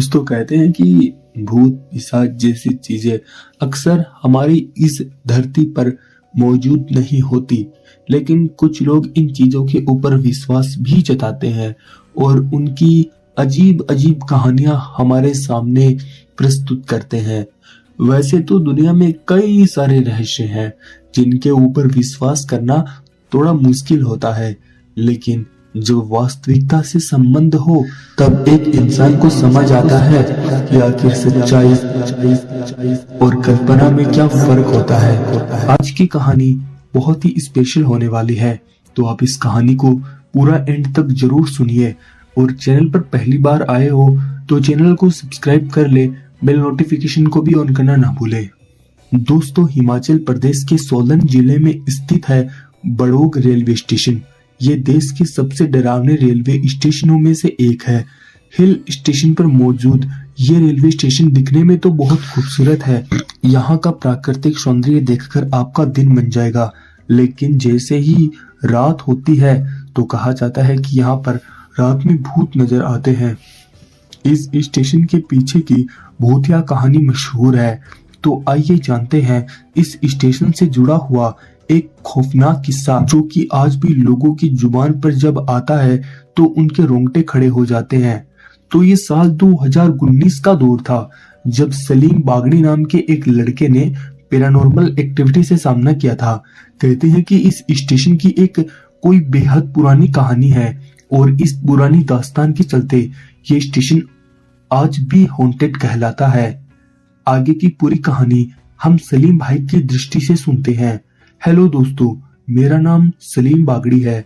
दोस्तों कहते हैं कि भूत पिशाच जैसी चीजें अक्सर हमारी इस धरती पर मौजूद नहीं होती, लेकिन कुछ लोग इन चीजों के ऊपर विश्वास भी जताते हैं और उनकी अजीब अजीब कहानियां हमारे सामने प्रस्तुत करते हैं। वैसे तो दुनिया में कई सारे रहस्य हैं जिनके ऊपर विश्वास करना थोड़ा मुश्किल होता है, लेकिन जब वास्तविकता से संबंध हो तब एक इंसान को समझ आता है कि आखिर सच्चाई और कल्पना में क्या फर्क होता है। आज की कहानी बहुत ही स्पेशल होने वाली है, तो आप इस कहानी को पूरा एंड तक जरूर सुनिए और चैनल पर पहली बार आए हो तो चैनल को सब्सक्राइब कर ले, बेल नोटिफिकेशन को भी ऑन करना ना भूले। दोस्तों, हिमाचल प्रदेश के सोलन जिले में स्थित है बड़ोग रेलवे स्टेशन। ये देश के सबसे डरावने रेलवे स्टेशनों में से एक है। हिल स्टेशन पर मौजूद ये रेलवे स्टेशन दिखने में तो बहुत खूबसूरत है। यहाँ का प्राकृतिक सौंदर्य देखकर आपका दिन बन जाएगा, लेकिन जैसे ही रात होती है तो कहा जाता है कि यहाँ पर रात में भूत नजर आते हैं। इस स्टेशन के पीछे की भूतिया कहानी मशहूर है, तो आइए जानते हैं इस स्टेशन से जुड़ा हुआ एक खौफनाक किस्सा जो कि आज भी लोगों की जुबान पर जब आता है तो उनके रोंगटे खड़े हो जाते हैं। तो ये साल 2019 का दौर था जब सलीम बागड़ी नाम के एक लड़के ने पैरानॉर्मल एक्टिविटी से सामना किया था। कहते हैं कि इस स्टेशन की एक कोई बेहद पुरानी कहानी है और इस पुरानी दास्तान के चलते ये स्टेशन आज भी हॉन्टेड कहलाता है। आगे की पूरी कहानी हम सलीम भाई की दृष्टि से सुनते हैं। हेलो दोस्तों, मेरा नाम सलीम बागड़ी है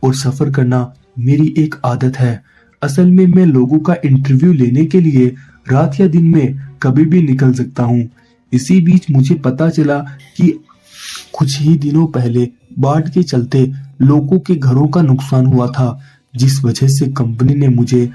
और सफर करना मेरी एक आदत है। असल में मैं लोगों का इंटरव्यू लेने के लिए रात या दिन में कभी भी निकल सकता हूँ। इसी बीच मुझे पता चला कि कुछ ही दिनों पहले बाढ़ के चलते लोगों के घरों का नुकसान हुआ था, जिस वजह से कंपनी ने मुझे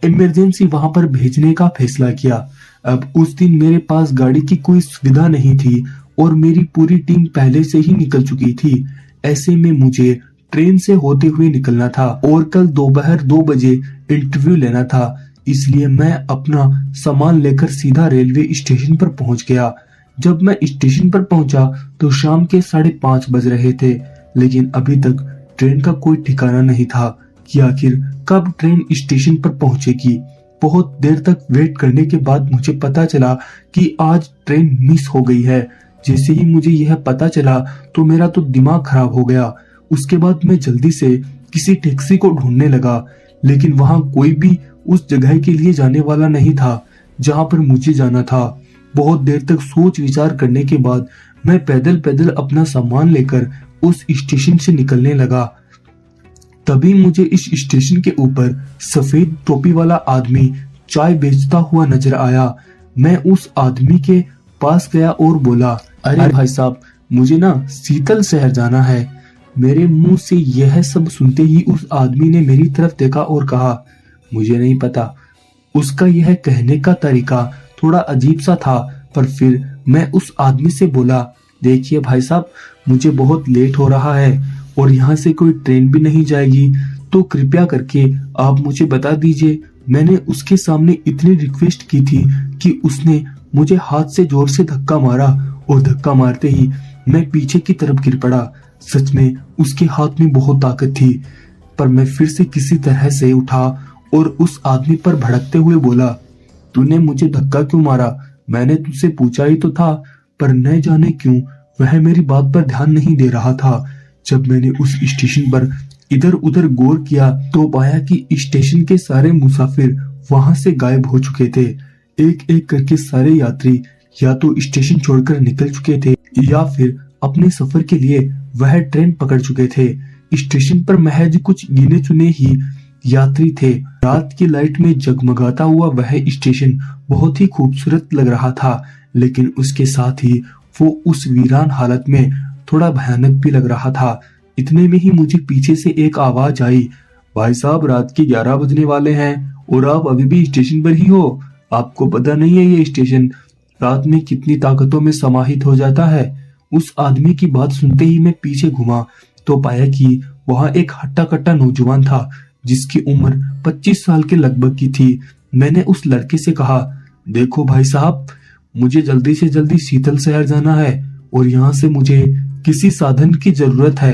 इमरजेंसी वहां पर भेजने का फैसला किया। अब उस दिन मेरे पास गाड़ी की कोई सुविधा नहीं थी और मेरी पूरी टीम पहले से ही निकल चुकी थी। ऐसे में मुझे ट्रेन से होते हुए निकलना था और कल दोपहर 2 बजे इंटरव्यू लेना था, इसलिए मैं अपना सामान लेकर सीधा रेलवे स्टेशन पर पहुंच गया। जब मैं स्टेशन पर पहुंचा तो शाम के 5:30 बज रहे थे, लेकिन अभी तक ट्रेन का कोई ठिकाना नहीं था कि आखिर कब ट्रेन स्टेशन पर पहुंचेगी। बहुत देर तक वेट करने के बाद मुझे पता चला कि आज ट्रेन मिस हो गई है। जैसे ही मुझे यह पता चला तो मेरा तो दिमाग खराब हो गया। उसके बाद मैं जल्दी से किसी टैक्सी को ढूंढने लगा, लेकिन वहां कोई भी उस जगह के लिए जाने वाला नहीं था जहां पर मुझे जाना था। बहुत देर तक सोच विचार करने के बाद मैं पैदल पैदल अपना सामान लेकर उस स्टेशन से निकलने लगा। तभी मुझे इस स्टेशन के ऊपर सफेद टोपी वाला आदमी चाय बेचता हुआ नजर आया। मैं उस आदमी के पास गया और बोला, अरे भाई साहब, मुझे ना शीतल शहर जाना है। मेरे मुंह से यह सब सुनते ही उस आदमी ने मेरी तरफ देखा और कहा, मुझे नहीं पता। उसका यह कहने का तरीका थोड़ा अजीब सा था, पर फिर मैं उस आदमी से बोला, देखिए भाई साहब, मुझे बहुत लेट हो रहा है और यहाँ से कोई ट्रेन भी नहीं जाएगी, तो कृपया करके आप मुझे बता दीजिए। मैंने उसके सामने इतनी रिक्वेस्ट की थी कि उसने मुझे हाथ से जोर से धक्का मारा और धक्का मारते ही मैं पीछे की तरफ गिर पड़ा। सच में उसके हाथ में बहुत ताकत थी, पर मैं फिर से किसी तरह से उठा और उस आदमी पर भड़कते हुए बोला, तूने मुझे धक्का क्यों मारा? मैंने तुझसे पूछा ही तो था। पर न जाने क्यों वह मेरी बात पर ध्यान नहीं दे रहा था। जब मैंने उस स्टेशन पर इधर उधर गौर किया तो पाया कि स्टेशन के सारे मुसाफिर वहां से गायब हो चुके थे। एक एक करके सारे यात्री या तो स्टेशन छोड़कर निकल चुके थे या फिर अपने सफर के लिए वह ट्रेन पकड़ चुके थे। स्टेशन पर महज कुछ गिने चुने ही यात्री थे। रात की लाइट में जगमगाता हुआ वह स्टेशन बहुत ही खूबसूरत लग रहा था, लेकिन उसके साथ ही वो उस वीरान हालत में थोड़ा भयानक भी लग रहा था। इतने में ही मुझे पीछे से एक आवाज आई, भाई साहब, रात के 11 बजने वाले हैं और आप अभी भी स्टेशन पर ही हो। आपको पता नहीं है ये स्टेशन रात में कितनी ताकतों में समाहित हो जाता है। उस आदमी की बात सुनते ही मैं पीछे घुमा तो पाया कि वहां एक हट्टा कट्टा नौजवान था जिसकी उम्र 25 साल के लगभग की थी। मैंने उस लड़के से कहा, देखो भाई साहब, मुझे जल्दी से जल्दी शीतल शहर जाना है और यहाँ से मुझे किसी साधन की जरूरत है।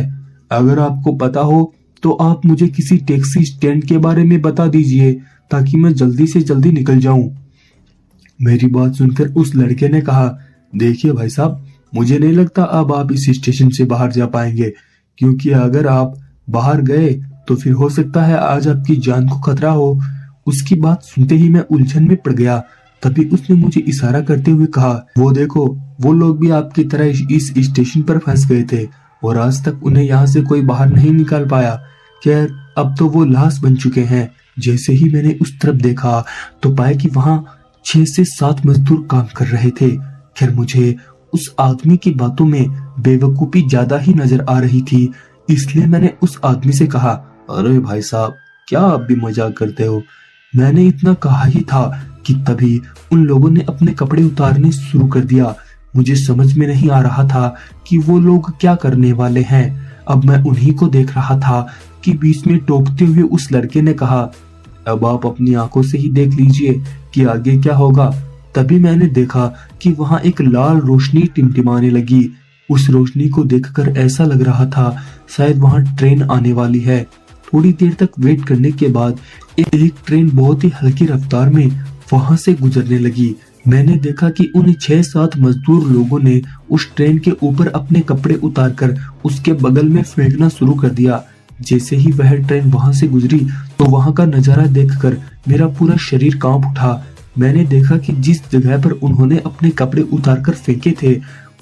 अगर आपको पता हो तो आप मुझे किसी टैक्सी स्टैंड के बारे में बता दीजिए ताकि मैं जल्दी से जल्दी निकल जाऊं। मेरी बात सुनकर उस लड़के ने कहा, देखिए भाई साहब, मुझे नहीं लगता अब आप इस स्टेशन से बाहर जा पाएंगे, क्योंकि अगर आप बाहर गए तो फिर हो सकता है आज आपकी जान को खतरा हो। उसकी बात सुनते ही मैं उलझन में पड़ गया। तभी उसने मुझे इशारा करते हुए कहा, वो देखो, वो लोग भी आपकी तरह इस स्टेशन पर फंस गए थे और आज तक उन्हें यहाँ से कोई बाहर नहीं निकाल पाया। खैर, अब तो वो लाश बन चुके हैं। जैसे ही मैंने उस तरफ देखा तो पाया कि वहाँ 6 से 7 मजदूर काम कर रहे थे। खैर, मुझे उस आदमी की बातों में बेवकूफी ज्यादा ही नजर आ रही थी, इसलिए मैंने उस आदमी से कहा, अरे भाई साहब, क्या आप भी मजाक करते हो? मैंने इतना कहा ही था कि तभी उन लोगों ने अपने कपड़े उतारने शुरू कर दिया। मुझे समझ में नहीं आ रहा था कि वो लोग क्या करने वाले हैं। अब मैं उन्हीं को देख रहा था कि बीच में टोकते हुए उस लड़के ने कहा, अब आप अपनी आंखों से ही देख लीजिए कि आगे क्या होगा। तभी मैंने देखा कि वहां एक लाल रोशनी टिमटिमाने लगी। उस रोशनी को देखकर ऐसा लग रहा था शायद वहां ट्रेन आने वाली है। थोड़ी देर तक वेट करने के बाद एक ट्रेन बहुत ही हल्की रफ्तार में वहां से गुजरने लगी। मैंने देखा कि उन 6-7 मजदूर लोगों ने उस ट्रेन के ऊपर अपने कपड़े उतारकर उसके बगल में फेंकना शुरू कर दिया। जैसे ही वह ट्रेन वहां से गुजरी तो वहां का नजारा देखकर मेरा पूरा शरीर कांप उठा। मैंने देखा कि जिस जगह पर उन्होंने अपने कपड़े उतारकर फेंके थे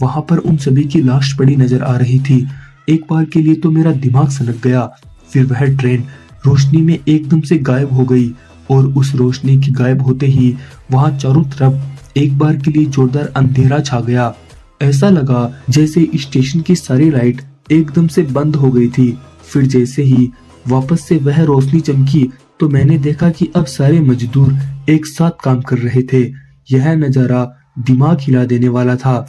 वहां पर उन सभी की लाश पड़ी नजर आ रही थी। एक बार के लिए तो मेरा दिमाग सनक गया। फिर वह ट्रेन रोशनी में एकदम से गायब हो गई और उस रोशनी के गायब होते ही वहां चारों तरफ एक बार के लिए जोरदार अंधेरा छा गया। ऐसा लगा जैसे स्टेशन की सारी लाइट एकदम से बंद हो गई थी। फिर जैसे ही वापस से वह रोशनी चमकी तो मैंने देखा कि अब सारे मजदूर एक साथ काम कर रहे थे। यह नजारा दिमाग हिला देने वाला था।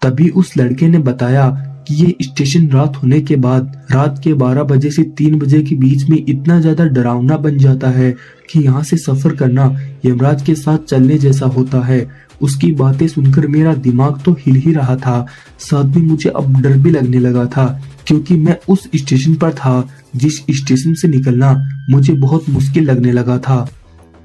तभी उस लड़के ने बताया कि ये स्टेशन रात होने के बाद रात के 12 बजे से 3 बजे के बीच में इतना ज्यादा डरावना बन जाता है कि यहाँ से सफर करना यमराज के साथ चलने जैसा होता है। उसकी बातें सुनकर मेरा दिमाग तो हिल ही रहा था, साथ में मुझे अब डर भी लगने लगा था, क्योंकि मैं उस स्टेशन पर था जिस स्टेशन से निकलना मुझे बहुत मुश्किल लगने लगा था।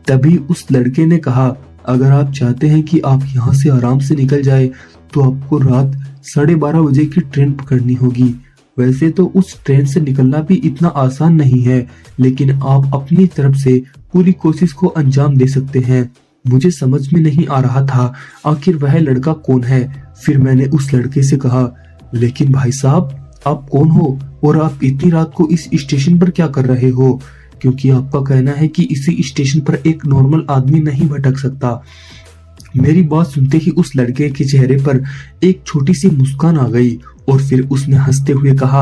तभी उस लड़के ने कहा, अगर आप चाहते हैं कि आप यहाँ से आराम से निकल जाए तो आपको रात 12:30 बजे की ट्रेन पकड़नी होगी। वैसे तो उस ट्रेन से निकलना भी इतना आसान नहीं है, लेकिन आप अपनी तरफ से पूरी कोशिश को अंजाम दे सकते हैं। मुझे समझ में नहीं आ रहा था आखिर वह लड़का कौन है। फिर मैंने उस लड़के से कहा, लेकिन भाई साहब, आप कौन हो और आप इतनी रात को इस स्टेशन पर क्या कर रहे हो? क्योंकि आपका कहना है कि इसी स्टेशन पर एक नॉर्मल आदमी नहीं भटक सकता। मेरी बात सुनते ही उस लड़के के चेहरे पर एक छोटी सी मुस्कान आ गई और फिर उसने हंसते हुए कहा,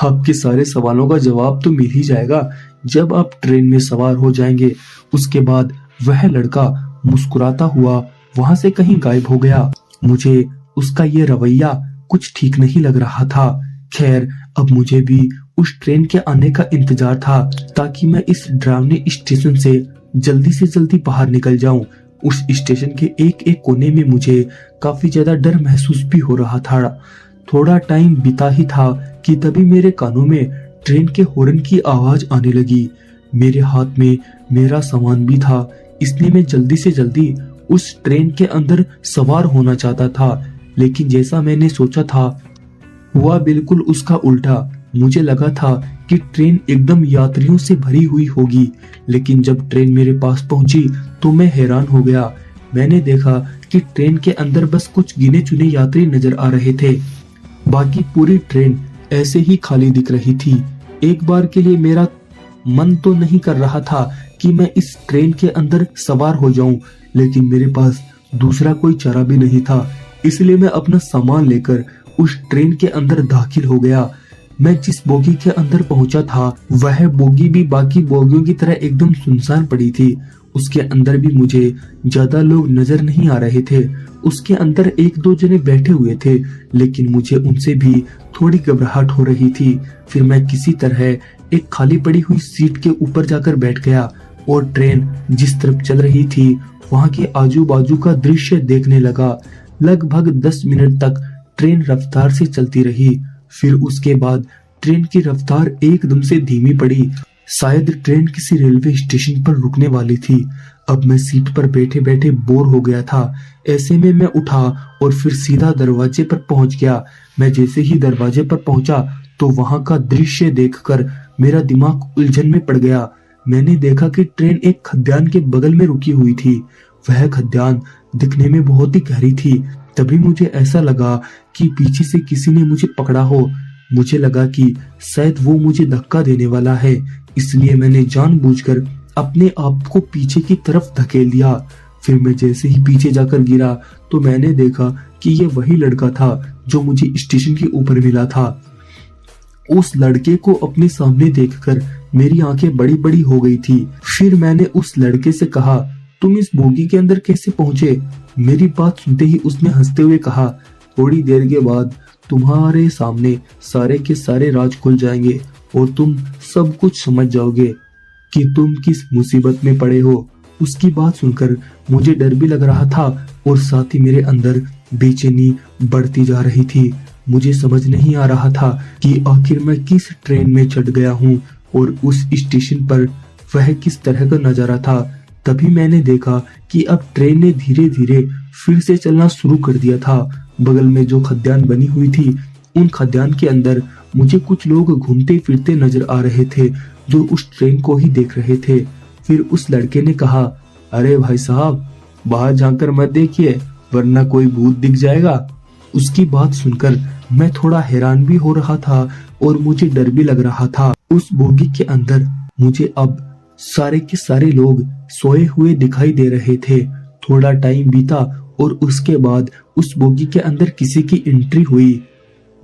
आपके सारे सवालों का जवाब तो मिल ही जाएगा जब आप ट्रेन में सवार हो जाएंगे। उसके बाद वह लड़का मुस्कुराता हुआ वहां से कहीं गायब हो गया। मुझे उसका ये रवैया कुछ ठीक नहीं लग रहा था। खैर, अब मुझे भी उस ट्रेन के आने का इंतजार था ताकि मैं इस डरावने स्टेशन से जल्दी बाहर निकल जाऊं। उस स्टेशन के एक एक कोने में मुझे काफी ज्यादा डर महसूस भी हो रहा था। थोड़ा टाइम बीता ही था कि तभी मेरे कानों में ट्रेन के हॉर्न की आवाज आने लगी। मेरे हाथ में मेरा सामान भी था, इसलिए मैं जल्दी से जल्दी उस ट्रेन के अंदर सवार होना चाहता था, लेकिन जैसा मैंने सोचा था हुआ बिल्कुल उसका उल्टा। मुझे लगा था कि ट्रेन एकदम यात्रियों से भरी हुई होगी, लेकिन जब ट्रेन मेरे पास पहुंची तो मैं हैरान हो गया। मैंने देखा कि ट्रेन के अंदर बस कुछ गिने चुने यात्री नजर आ रहे थे, बाकी पूरी ट्रेन ऐसे ही खाली दिख रही थी। एक बार के लिए मेरा मन तो नहीं कर रहा था कि मैं इस ट्रेन के अंदर सवार हो जाऊं, लेकिन मेरे पास दूसरा कोई चारा भी नहीं था, इसलिए मैं अपना सामान लेकर उस ट्रेन के अंदर दाखिल हो गया। मैं जिस बोगी के अंदर पहुंचा था वह बोगी भी बाकी बोगियों की तरह एकदम सुनसान पड़ी थी। उसके अंदर भी मुझे ज्यादा लोग नजर नहीं आ रहे थे। उसके अंदर 1-2 जने बैठे हुए थे, लेकिन मुझे उनसे भी थोड़ी घबराहट हो रही थी। फिर मैं किसी तरह एक खाली पड़ी हुई सीट के ऊपर जाकर बैठ गया। और ट्रेन जिस तरफ चल रही थी वहां के आजू बाजू का दृश्य देखने लगा। लगभग 10 मिनट तक ट्रेन रफ्तार से चलती रही। फिर उसके बाद ट्रेन की रफ्तार एकदम से धीमी पड़ी। शायद ट्रेन किसी रेलवे स्टेशन पर रुकने वाली थी। अब मैं सीट पर बैठे बैठे बोर हो गया था। ऐसे में मैं उठा और फिर सीधा दरवाजे पर पहुंच गया। मैं जैसे ही दरवाजे पर पहुंचा तो वहां का दृश्य देखकर मेरा दिमाग उलझन में पड़ गया। मैंने देखा कि ट्रेन एक खद्यान के बगल में रुकी हुई थी। वह खद्यान दिखने में बहुत ही गहरी थी। तभी मुझे ऐसा लगा कि पीछे से किसी ने मुझे पकड़ा हो। मुझे लगा कि शायद वो मुझे धक्का देने वाला है, इसलिए मैंने जानबूझकर अपने आप को पीछे की तरफ धकेल दिया। फिर मैं जैसे ही पीछे जाकर गिरा तो मैंने देखा कि ये वही लड़का था जो मुझे स्टेशन के ऊपर मिला था। उस लड़के को अपने सामने देखकर मेरी आंखें बड़ी बड़ी हो गई थी। फिर मैंने उस लड़के से कहा, तुम इस बोगी के अंदर कैसे पहुंचे? मेरी बात सुनते ही उसने हंसते हुए कहा, थोड़ी देर के बाद तुम्हारे सामने सारे के सारे राज खुल जाएंगे और तुम सब कुछ समझ जाओगे कि तुम किस मुसीबत में पड़े हो। उसकी बात सुनकर मुझे डर भी लग रहा था और साथ ही मेरे अंदर बेचैनी बढ़ती जा रही थी। मुझे समझ नहीं आ रहा था कि आखिर मैं किस ट्रेन में चढ़ गया हूँ और उस स्टेशन पर वह किस तरह का नजारा था। तभी मैंने देखा कि अब ट्रेन ने धीरे धीरे फिर से चलना शुरू कर दिया था। बगल में जो खद्यान बनी हुई थी, उन खद्यान के अंदर मुझे कुछ लोग घूमते फिरते नजर आ रहे थे जो उस ट्रेन को ही देख रहे थे। फिर उस लड़के ने कहा, अरे भाई साहब, बाहर जाकर मत देखिए वरना कोई भूत दिख जाएगा। उसकी बात सुनकर मैं थोड़ा हैरान भी हो रहा था और मुझे डर भी लग रहा था। उस बोगी के अंदर मुझे अब सारे के सारे लोग सोए हुए दिखाई दे रहे थे। थोड़ा टाइम बीता और उसके बाद उस बोगी के अंदर किसी की एंट्री हुई।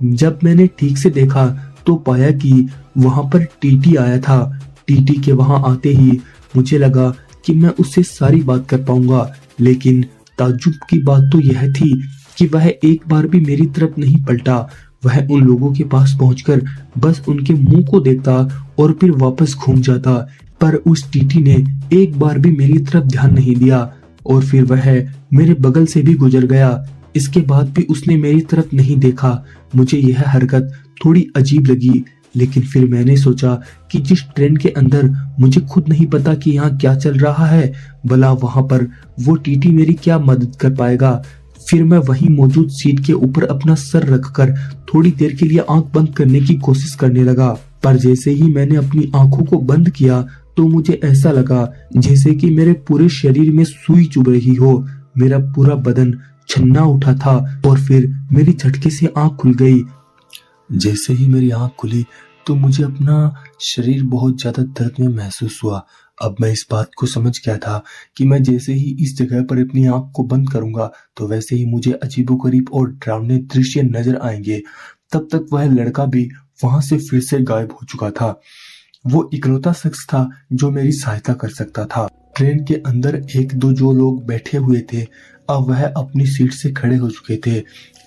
जब मैंने ठीक से देखा तो पाया कि वहां पर टीटी आया था। टीटी के वहां आते ही मुझे लगा कि मैं उससे सारी बात कर पाऊंगा, लेकिन ताज्जुब की बात तो यह थी कि वह एक बार भी मेरी तरफ नहीं पलटा। वह उन लोगों के पास पहुंचकर बस उनके मुंह को देखता और फिर वापस घूम जाता। पर उस टीटी ने एक बार भी मेरी तरफ ध्यान नहीं दिया और फिर वह मेरे बगल से भी गुजर गया। इसके बाद भी उसने मेरी तरफ नहीं देखा। मुझे यह हरकत थोड़ी अजीब लगी, लेकिन फिर मैंने सोचा कि जिस ट्रेन के अंदर मुझे खुद नहीं पता कि यहाँ क्या चल रहा है, भला वहां पर वो टीटी मेरी क्या मदद कर पाएगा। फिर मैं वहीं मौजूद सीट के ऊपर अपना सर रखकर थोड़ी देर के लिए आंख बंद करने की कोशिश करने लगा। पर जैसे ही मैंने अपनी आंखों को बंद किया तो मुझे ऐसा लगा जैसे कि मेरे पूरे शरीर में सुई चुभ रही हो। मेरा पूरा बदन छन्ना उठा था और फिर मेरी झटके से आंख खुल गई। जैसे ही मेरी आंख खुली तो मुझे अपना शरीर बहुत ज्यादा दर्द में महसूस हुआ। अब मैं इस बात को समझ गया था कि मैं जैसे ही इस जगह पर अपनी आंख को बंद करूंगा तो वैसे ही मुझे अजीबोगरीब और डरावने दृश्य नजर आएंगे। तब तक वह लड़का भी वहां से फिर से गायब हो चुका था। वो इकलौता शख्स था जो मेरी सहायता कर सकता था। ट्रेन के अंदर एक दो जो लोग बैठे हुए थे, अब वह अपनी सीट से खड़े हो चुके थे,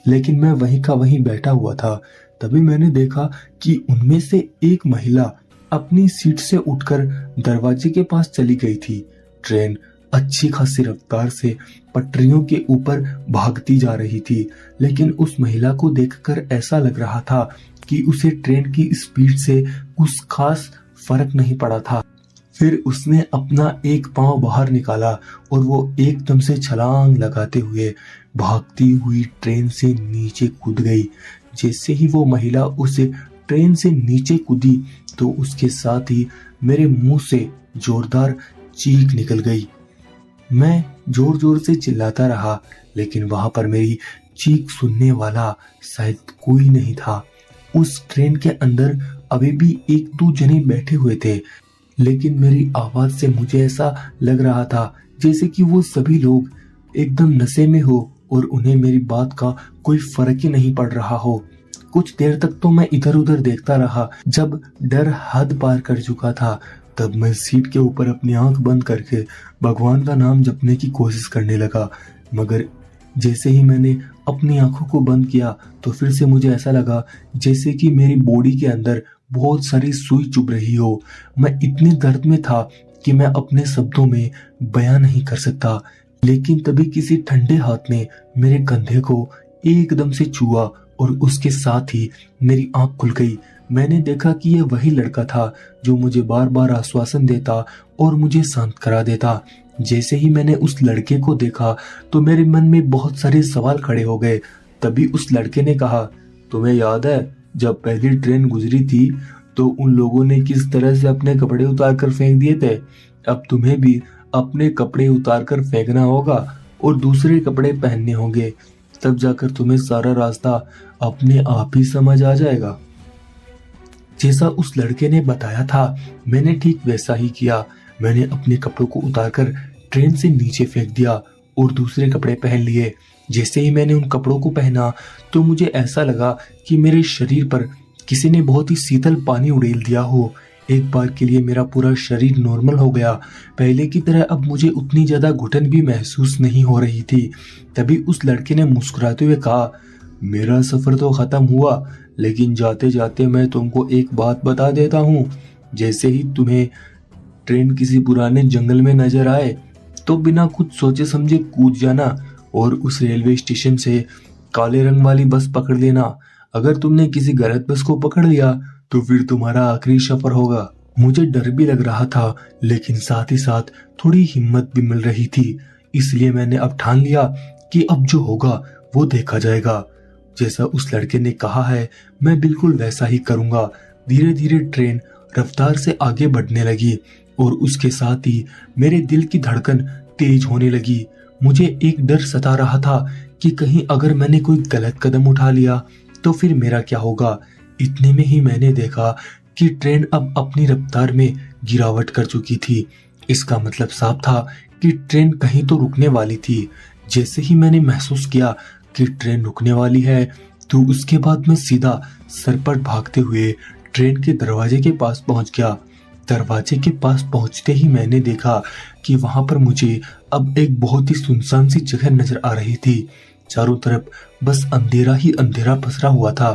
लेकिन मैं वहीं का वहीं बैठा हुआ था। तभी मैंने देखा कि उनमें से एक महिला अपनी सीट से उठकर दरवाजे के पास चली गई थी। ट्रेन अच्छी खासी रफ्तार से पटरियों के ऊपर भागती जा रही थी, लेकिन उस महिला को देखकर ऐसा लग रहा था कि उसे ट्रेन की स्पीड से कुछ खास फर्क नहीं पड़ा था। फिर उसने अपना एक पांव बाहर निकाला और वो एकदम से छलांग लगाते हुए भागती हुई ट्रेन से नीचे कूद गई। जैसे ही वो महिला उस ट्रेन से नीचे कूदी तो उसके साथ ही मेरे मुंह से जोरदार चीख निकल गई। मैं जोर जोर से चिल्लाता रहा, लेकिन वहां पर मेरी चीख सुनने वाला शायद कोई नहीं था। उस ट्रेन के अंदर अभी भी एक दो जने बैठे हुए थे, लेकिन मेरी आवाज से मुझे ऐसा लग रहा था जैसे कि वो सभी लोग एकदम नशे में हो और उन्हें मेरी बात का कोई फर्क ही नहीं पड़ रहा हो। कुछ देर तक तो मैं इधर उधर देखता रहा। जब डर हद पार कर चुका था तब मैं सीट के ऊपर अपनी आंख बंद करके भगवान का नाम जपने की कोशिश करने लगा, मगर जैसे ही मैंने अपनी आंखों को बंद किया तो फिर से मुझे ऐसा लगा जैसे कि मेरी बॉडी के अंदर बहुत सारी सुई चुभ रही हो। मैं इतने दर्द में था कि मैं अपने शब्दों में बयां नहीं कर सकता। लेकिन तभी किसी ठंडे हाथ ने मेरे कंधे को एकदम से छुआ और उसके साथ ही मेरी आंख खुल गई। मैंने देखा कि यह वही लड़का था जो मुझे बार बार आश्वासन देता और मुझे शांत करा देता। जैसे ही मैंने उस लड़के को देखा तो मेरे मन में बहुत सारे सवाल खड़े हो गए। तभी उस लड़के ने कहा, तुम्हें याद है जब पहली ट्रेन गुजरी थी तो उन लोगों ने किस तरह से अपने कपड़े उतार कर फेंक दिए थे? अब तुम्हें भी अपने कपड़े उतार कर फेंकना होगा और दूसरे कपड़े पहनने होंगे, तब जाकर तुम्हें सारा रास्ता अपने आप ही समझ आ जाएगा। जैसा उस लड़के ने बताया था मैंने ठीक वैसा ही किया। मैंने अपने कपड़ों को उतारकर ट्रेन से नीचे फेंक दिया और दूसरे कपड़े पहन लिए। जैसे ही मैंने उन कपड़ों को पहना तो मुझे ऐसा लगा कि मेरे शरीर पर किसी ने बहुत ही शीतल पानी उड़ेल दिया हो। एक बार के लिए मेरा पूरा शरीर नॉर्मल हो गया। पहले की तरह अब मुझे उतनी ज्यादा घुटन भी महसूस नहीं हो रही थी। तभी उस लड़के ने मुस्कुराते हुए कहा, मेरा सफर तो खत्म हुआ, लेकिन जाते जाते मैं तुमको एक बात बता देता हूँ। जैसे ही तुम्हें ट्रेन किसी पुराने जंगल में नजर आए तो बिना कुछ सोचे समझे कूद जाना और उस रेलवे स्टेशन से काले रंग वाली बस पकड़ लेना। अगर तुमने किसी गलत बस को पकड़ लिया तो फिर तुम्हारा आखिरी सफर होगा। मुझे डर भी लग रहा था लेकिन साथ ही साथ थोड़ी हिम्मत भी मिल रही थी। इसलिए मैंने अब ठान लिया कि अब जो होगा वो देखा जाएगा। जैसा उस लड़के ने कहा है मैं बिल्कुल वैसा ही करूंगा। धीरे धीरे ट्रेन रफ्तार से आगे बढ़ने लगी और उसके साथ ही मेरे दिल की धड़कन तेज होने लगी। मुझे एक डर सता रहा था कि कहीं अगर मैंने कोई गलत कदम उठा लिया तो फिर मेरा क्या होगा। इतने में ही मैंने देखा कि ट्रेन अब अपनी रफ्तार में गिरावट कर चुकी थी। इसका मतलब साफ था कि ट्रेन कहीं तो रुकने वाली थी। जैसे ही मैंने महसूस किया कि ट्रेन रुकने वाली है तो उसके बाद मैं सीधा सरपट भागते हुए ट्रेन के दरवाजे के पास पहुंच गया। दरवाजे के पास पहुंचते ही मैंने देखा कि वहां पर मुझे अब एक बहुत ही सुनसान सी जगह नजर आ रही थी। चारों तरफ बस अंधेरा ही अंधेरा पसरा हुआ था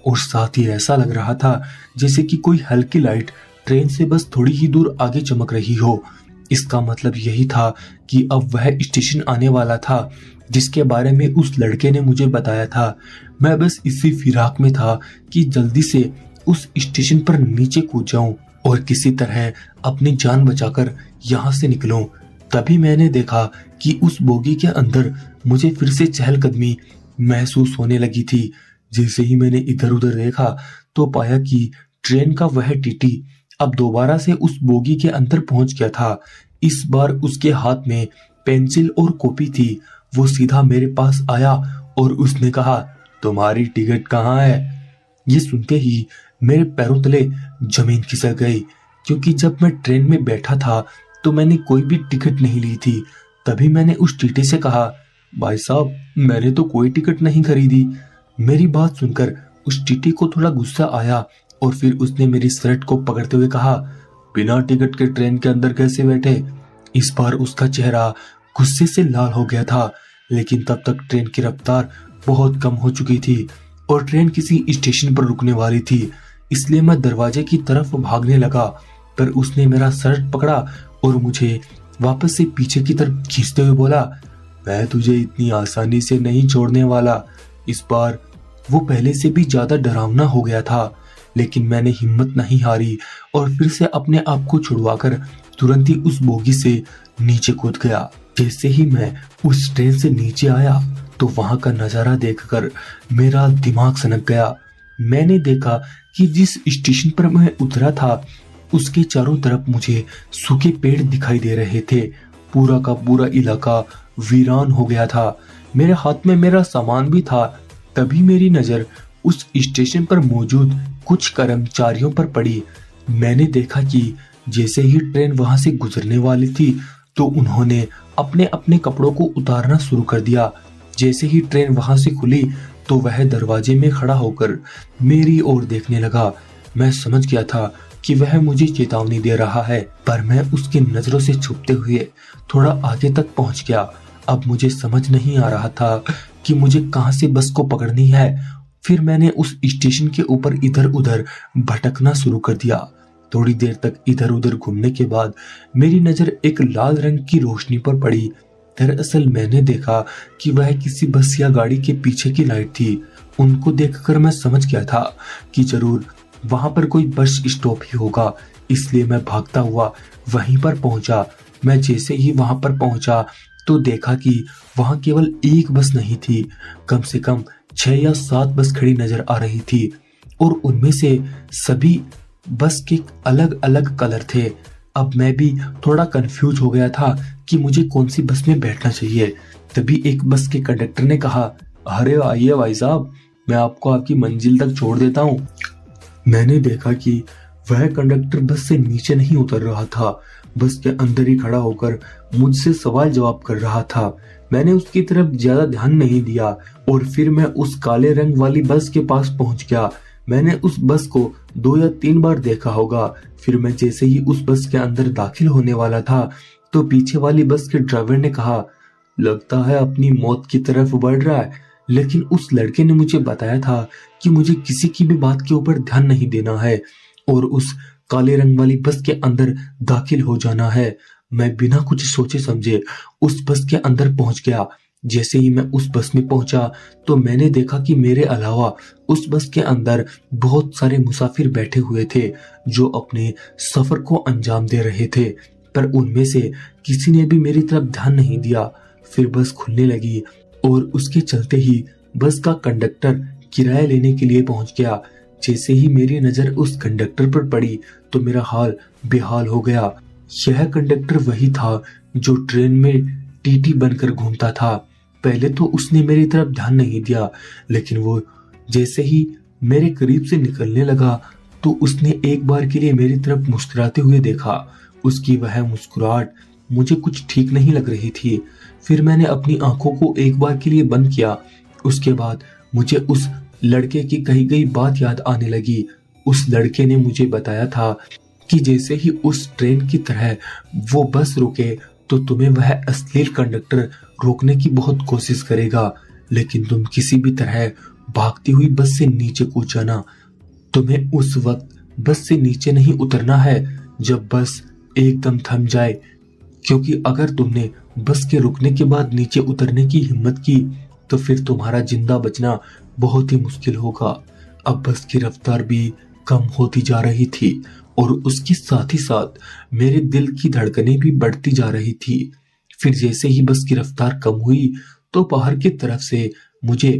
और साथ ही ऐसा लग रहा था जैसे कि कोई हल्की लाइट ट्रेन से बस थोड़ी ही दूर आगे चमक रही हो। इसका मतलब यही था कि अब वह स्टेशन आने वाला था जिसके बारे में उस लड़के ने मुझे बताया था। मैं बस इसी फिराक में था कि जल्दी से उस स्टेशन पर नीचे कूद जाऊं और किसी तरह अपनी जान बचाकर यहाँ से निकलूं। तभी मैंने देखा कि उस बोगी के अंदर मुझे फिर से चहलकदमी महसूस होने लगी थी। जैसे ही मैंने इधर उधर देखा तो पाया कि ट्रेन का वह टीटी अब दोबारा से उस बोगी के अंदर पहुंच गया था। इस बार उसके हाथ में पेंसिल और कॉपी थी। वो सीधा मेरे पास आया और उसने कहा, तुम्हारी टिकट कहाँ है? ये सुनते ही मेरे पैरों तले जमीन खिसक गई, क्योंकि जब मैं ट्रेन में बैठा था तो मैंने कोई भी टिकट नहीं ली थी। तभी मैंने उस टीटी से कहा, भाई साहब मैंने तो कोई टिकट नहीं खरीदी। मेरी बात सुनकर उस टीटी को थोड़ा गुस्सा आया और फिर उसने मेरी शर्ट को पकड़ते हुए कहा, बिना टिकट के ट्रेन के अंदर कैसे बैठे? इस बार उसका चेहरा गुस्से से लाल हो गया था, लेकिन तब तक ट्रेन की रफ्तार बहुत कम हो चुकी थी और ट्रेन किसी स्टेशन पर रुकने वाली थी। इसलिए मैं दरवाजे की तरफ भागने लगा, पर उसने मेरा शर्ट पकड़ा और मुझे वापस से पीछे की तरफ खींचते हुए बोला, मैं तुझे इतनी आसानी से नहीं छोड़ने वाला। इस बार वो पहले से भी ज्यादा डरावना हो गया था, लेकिन मैंने हिम्मत नहीं हारी और फिर से अपने आप को छुड़वाकर तुरंत ही उस बोगी से नीचे कूद गया। जैसे ही मैं उस ट्रेन से नीचे आया तो वहां का नजारा देखकर मेरा दिमाग सनक गया। मैंने देखा कि जिस स्टेशन पर मैं उतरा था उसके चारों तरफ मुझे सूखे पेड़ दिखाई दे रहे थे। पूरा का पूरा इलाका वीरान हो गया था। मेरे हाथ में मेरा सामान भी था। तभी मेरी नजर उस स्टेशन पर मौजूद कुछ कर्मचारियों पर पड़ी। मैंने देखा कि जैसे ही ट्रेन वहां से गुजरने वाली थी तो उन्होंने अपने अपने कपड़ों को उतारना शुरू कर दिया। जैसे ही ट्रेन वहां से खुली तो वह दरवाजे में खड़ा होकर मेरी ओर देखने लगा। मैं समझ गया था कि वह मुझे चेतावनी दे रहा है, पर मैं उसकी नजरों से छुपते हुए थोड़ा आगे तक पहुंच गया। अब मुझे समझ नहीं आ रहा था कि मुझे कहां से बस को पकड़नी है। फिर मैंने उस स्टेशन के ऊपर इधर उधर भटकना शुरू कर दिया। थोड़ी देर तक इधर उधर घूमने के बाद मेरी नजर एक लाल रंग की रोशनी पर पड़ी। दरअसल मैंने देखा कि वह किसी बस या गाड़ी के पीछे की लाइट थी। उनको देखकर मैं समझ गया था कि जरूर वहां पर कोई बस स्टॉप ही होगा, इसलिए मैं भागता हुआ वहीं पर पहुंचा। मैं जैसे ही वहां पर पहुंचा तो देखा कि वहां केवल एक बस नहीं थी, कम से कम 6 या 7 बस खड़ी नजर आ रही थी और उनमें से सभी बस के अलग अलग कलर थे। अब मैं भी थोड़ा कंफ्यूज हो गया था कि मुझे कौन सी बस में बैठना चाहिए। तभी एक बस के कंडक्टर ने कहा, अरे आइए भाई साहब, मैं आपको आपकी मंजिल तक छोड़ देता हूँ। मैंने देखा कि वह कंडक्टर बस से नीचे नहीं उतर रहा था, बस के अंदर ही खड़ा होकर मुझसे सवाल जवाब कर रहा था। मैंने उसकी तरफ ज्यादा ध्यान नहीं दिया और फिर मैं उस काले रंग वाली बस के पास पहुंच गया। मैंने उस बस को 2 या 3 बार देखा होगा। फिर मैं जैसे ही उस बस के अंदर दाखिल होने वाला था तो पीछे वाली बस के ड्राइवर ने कहा, लगता है अपनी मौत की तरफ बढ़ रहा है। लेकिन उस लड़के ने मुझे बताया था कि मुझे किसी की भी बात के ऊपर ध्यान नहीं देना है और उस काले रंग वाली बस के अंदर दाखिल हो जाना है। मैं बिना कुछ सोचे समझे उस बस के अंदर पहुंच गया। जैसे ही मैं उस बस में पहुंचा तो मैंने देखा कि मेरे अलावा उस बस के अंदर बहुत सारे मुसाफिर बैठे हुए थे जो अपने सफर को अंजाम दे रहे थे, पर उनमें से किसी ने भी मेरी तरफ ध्यान नहीं दिया। फिर बस खुलने लगी और उसके चलते ही बस का कंडक्टर किराया लेने के लिए पहुंच गया। जैसे ही मेरी नजर उस कंडक्टर पर पड़ी तो मेरा हाल बेहाल हो गया। यह कंडक्टर वही था जो ट्रेन में टीटी बनकर घूमता था। पहले तो उसने मेरी तरफ ध्यान नहीं दिया, लेकिन वो जैसे ही मेरे करीब से निकलने लगा तो उसने एक बार के लिए मेरी तरफ मुस्कुराते हुए देखा। उसकी वह मुस्कुराहट मुझे कुछ ठीक नहीं लग रही थी। फिर मैंने अपनी आंखों को एक बार के लिए बंद किया। उसके बाद मुझे उस लड़के की कही गई बात याद आने लगी। उस लड़के ने मुझे बताया था कि जैसे ही उस ट्रेन की तरह वो बस रुके तो तुम्हें वह अश्लील कंडक्टर रोकने की बहुत कोशिश करेगा, लेकिन तुम किसी भी तरह भागती हुई बस से नीचे कूद जाना। तुम्हें उस वक्त बस से नीचे नहीं उतरना है जब बस एकदम थम जाए, क्योंकि अगर तुमने बस के रुकने के बाद नीचे उतरने की हिम्मत की तो फिर तुम्हारा जिंदा बचना बहुत ही मुश्किल होगा। अब बस की रफ्तार भी कम होती जा रही थी और उसके साथ ही साथ मेरे दिल की धड़कनें भी बढ़ती जा रही थी। फिर जैसे ही बस की रफ्तार कम हुई तो बाहर की तरफ से मुझे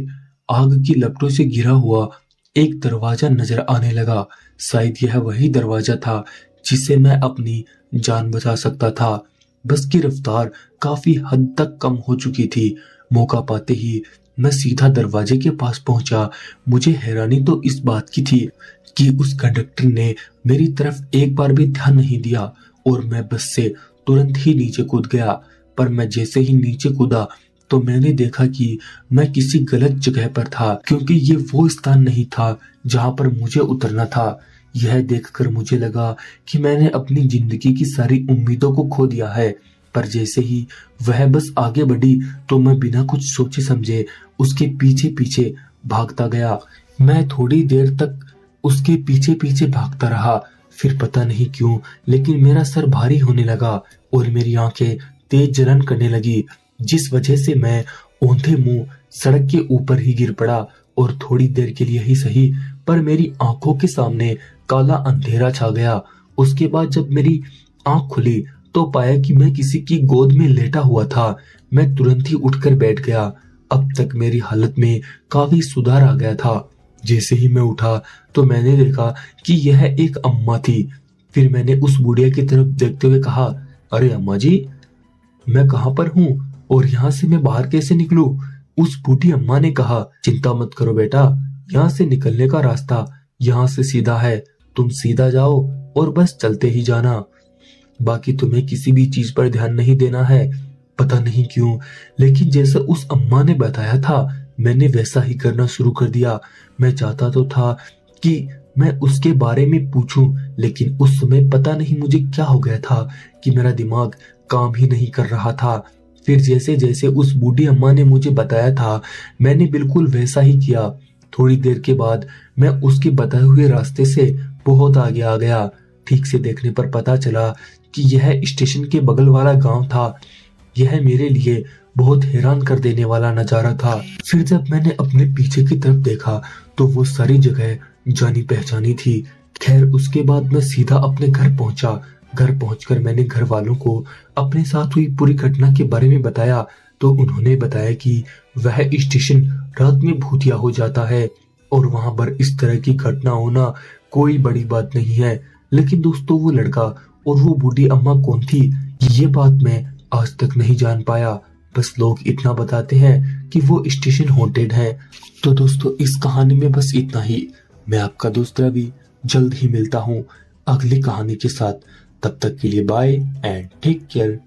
आग की लपटों से घिरा हुआ एक दरवाजा नजर आने लगा। शायद यह वही दरवाजा था जिससे मैं अपनी जान बचा सकता था। बस की रफ्तार काफी हद तक कम हो चुकी थी। मौका पाते ही मैं सीधा दरवाजे के पास पहुंचा। मुझे हैरानी तो इस बात की थी कि उस कंडक्टर ने मेरी तरफ एक बार भी ध्यान नहीं दिया और मैं बस से तुरंत ही नीचे कूद गया। पर मैं जैसे ही नीचे कूदा तो मैंने देखा कि मैं किसी गलत जगह पर था, क्योंकि ये वो स्थान नहीं था जहां पर मुझे उतरना था। यह देखकर मुझे लगा कि मैंने अपनी जिंदगी की सारी उम्मीदों को खो दिया है। पर जैसे ही वह बस आगे बढ़ी तो मैं बिना कुछ सोचे समझे उसके पीछे पीछे भागता गया। मैं थोड़ी देर तक उसके पीछे पीछे भागता रहा। फिर पता नहीं क्यों लेकिन मेरा सर भारी होने लगा और मेरी आंखें तेज जलन करने लगी, जिस वजह से मैं औंधे मुंह सड़क के ऊपर ही गिर पड़ा। और थोड़ी देर के लिए ही सही पर मेरी आंखों के सामने काला अंधेरा छा गया। उसके बाद जब मेरी आंख खुली तो पाया कि मैं किसी की गोद में लेटा हुआ था। मैं तुरंत ही उठकर बैठ गया। अब तक मेरी हालत में काफी सुधार आ गया था। जैसे ही मैं उठा तो मैंने देखा कि यह एक अम्मा थी। फिर मैंने उस बुढ़िया की तरफ देखते हुए कहा, अरे अम्मा जी, मैं कहाँ पर हूँ और यहाँ से मैं बाहर कैसे निकलूं? उस बूढ़ी अम्मा ने कहा, चिंता मत करो बेटा, यहाँ से निकलने का रास्ता यहाँ से सीधा है। तुम सीधा जाओ और बस चलते ही जाना। बाकी तुम्हें किसी भी चीज पर ध्यान नहीं देना है। पता नहीं क्यों लेकिन जैसा उस अम्मा ने बताया था मैंने वैसा ही करना शुरू कर दिया। मैं चाहता तो था कि मैं उसके बारे में पूछूं, लेकिन उस समय पता नहीं मुझे क्या हो गया था कि मेरा दिमाग काम ही नहीं कर रहा था। फिर जैसे जैसे उस बूढ़ी अम्मा ने मुझे बताया था मैंने बिल्कुल वैसा ही किया। थोड़ी देर के बाद मैं उसके बताए हुए रास्ते से बहुत आगे आ गया। ठीक से देखने पर पता चला कि यह स्टेशन के बगल वाला गांव था। यह मेरे लिए बहुत हैरान कर देने वाला नजारा था। फिर जब मैंने अपने पीछे की तरफ देखा तो वो सारी जगह जानी पहचानी थी। खैर उसके बाद मैं सीधा अपने घर पहुंचा। घर पहुंचकर मैंने घर वालों को अपने साथ हुई पूरी घटना के बारे में बताया तो उन्होंने बताया कि वह स्टेशन रात में भूतिया हो जाता है और वहां पर इस तरह की घटना होना कोई बड़ी बात नहीं है। लेकिन दोस्तों वो लड़का और वो बूढ़ी अम्मा कौन थी, ये बात मैं आज तक नहीं जान पाया। बस लोग इतना बताते हैं कि वो स्टेशन हॉन्टेड है। तो दोस्तों इस कहानी में बस इतना ही। मैं आपका दोस्त रवि जल्द ही मिलता हूँ अगली कहानी के साथ। तब तक के लिए बाय एंड टेक केयर।